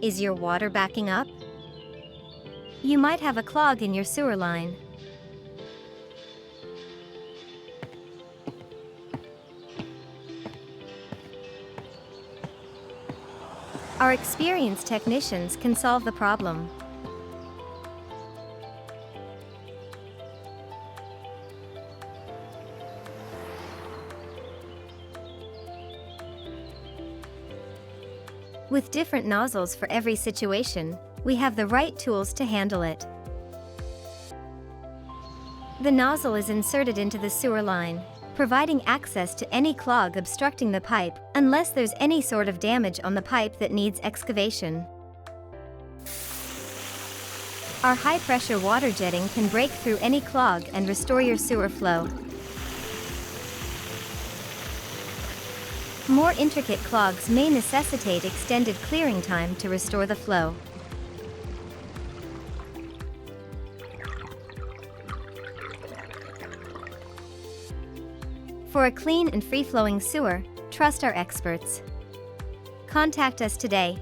Is your water backing up? You might have a clog in your sewer line. Our experienced technicians can solve the problem. With different nozzles for every situation, we have the right tools to handle it. The nozzle is inserted into the sewer line, providing access to any clog obstructing the pipe, unless there's any sort of damage on the pipe that needs excavation. Our high-pressure water jetting can break through any clog and restore your sewer flow. More intricate clogs may necessitate extended clearing time to restore the flow. For a clean and free-flowing sewer, trust our experts. Contact us today.